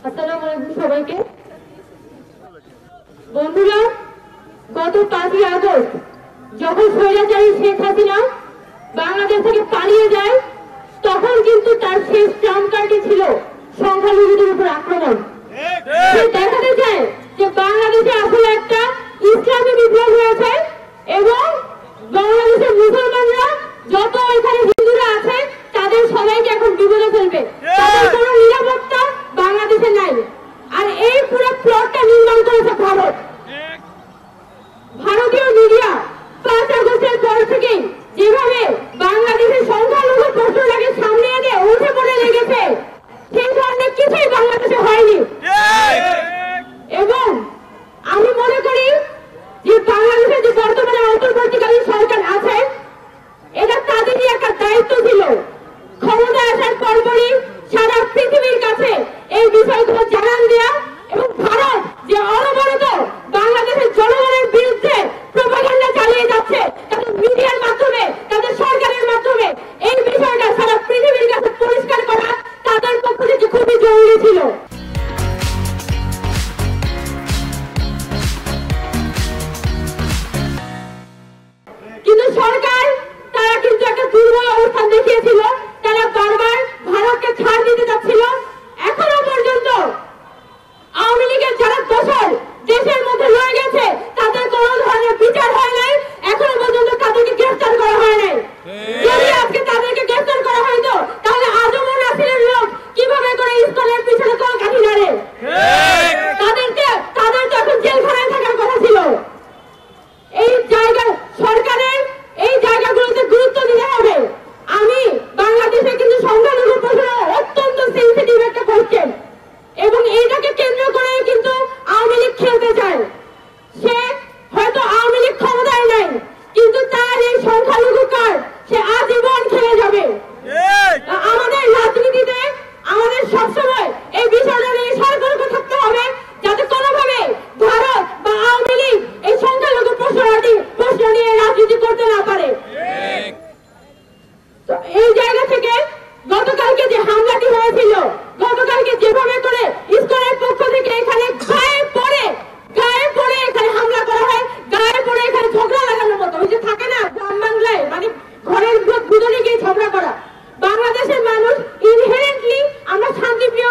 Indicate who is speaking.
Speaker 1: আসসালামু আলাইকুম সবাইকে। বন্ধুরা, গত 5ই আগস্ট যখন স্বৈরাচারী শেখ হাসিনা বাংলাদেশ থেকে পালিয়ে যায়, তখন কিন্তু তার শেষ ট্রাম্প কার্ডে ছিল সংখ্যালঘুদের উপর আক্রমণ। সে দেখাতে চায় যে বাংলাদেশে আসলে একটা ইসলামী বিপ্লব হয়েছে এবং বাংলাদেশের মুসলমানরা যত এখানে হিন্দুরা আছে তাদের সবাইকে এখন বিপদে ফেলবে, তাদের কোনো নিরাপত্তা বাংলাদেশে নাই। আর এই পুরো প্লটটা নির্মাণ করেছে ভারত। ভারতীয় মিডিয়া 5 আগস্টের পর থেকে যেভাবে বাংলাদেশের সংখ্যালঘু প্রশ্নটাকে সামনে এনে উঠে পড়ে লেগেছে, সেই ধরনের কিছুই বাংলাদেশে হয়নি। এবং আমি মনে করি যে বাংলাদেশে যে বর্তমানে অন্তর্বর্তীকালীন সরকার আছে, এটা তাদেরই একটা দায়িত্ব ছিল ক্ষমতায় আসার পরপরই সারা পৃথিবীর কাছে এই বিষয়গুলো জানান দেয়া এবং ভারত যে অনবরত বাংলাদেশের জনগণের বিরুদ্ধে প্রোপাগান্ডা চালিয়ে যাচ্ছে তাদের মিডিয়ার মাধ্যমে, তাদের সরকারের মাধ্যমে, এই বিষয়টা সারা পৃথিবীর কাছে পরিষ্কার করা তাদের পক্ষ থেকে খুবই জরুরি ছিল। কিন্তু সরকার তারা কিন্তু একটা দুর্বল অবস্থান দেখিয়েছিল। তারা বারবার ভারতকে ছাড় দিতে চাচ্ছিল। এখনো পর্যন্ত আওয়ামী লীগের যারা দোষর দেশের মধ্যে রয়ে গেছে তাদের কোন ধরনের বিচার হয় নাই, এখনো পর্যন্ত তাদেরকে গ্রেফতার করা হয় নাই। যদি আজকে তাদেরকে গ্রেফতার করা হয়তো তাহলে আজমুর নাসিরের লোক কিভাবে করে ইসকনের পিছনে কল কাঠি নাড়ে? তাদের তো এখন জেলখানায় থাকার কথা ছিল। এই জায়গা সরকারের এই জায়গাগুলোতে গুরুত্ব দিতে হবে। আমি বাংলাদেশে কিন্তু সংখ্যালঘু প্রশ্ন অত্যন্ত সেন্সিটিভ একটা কোশ্চেন এবং এইটাকে কেন্দ্র করে কিন্তু আওয়ামী লীগ খেলতে চায়। সে হয়তো আওয়ামী লীগ ক্ষমতায় নাই, কিন্তু তার এই সংখ্যালঘু কার্ড সে আজীবন খেলে যাবে। আমাদের রাজনীতিতে আমাদের সবসময় এই বিষয়টা নিয়ে সতর্ক থাকতে হবে যাতে কোনোভাবে ভারত বা আওয়ামী লীগ এই সংখ্যালঘু প্রশ্ন নিয়ে রাজনীতি করতে না পারে। এই জায়গা থেকে গতকালকে যে হামলাটি হয়েছিল, গতকালকে যেভাবে করে ইসকনের পক্ষ থেকে এখানে গায়ে পড়ে এখানে হামলা করা হয়, গায়ে পড়ে এখানে ঝগড়া লাগানোর মতো, ওই যে থাকে না গ্রাম বাংলায় মানে ঘরের ভিতরে গিয়ে ঝগড়া করা। বাংলাদেশের মানুষ ইনহেরেন্টলি আমরা শান্তিপ্রিয়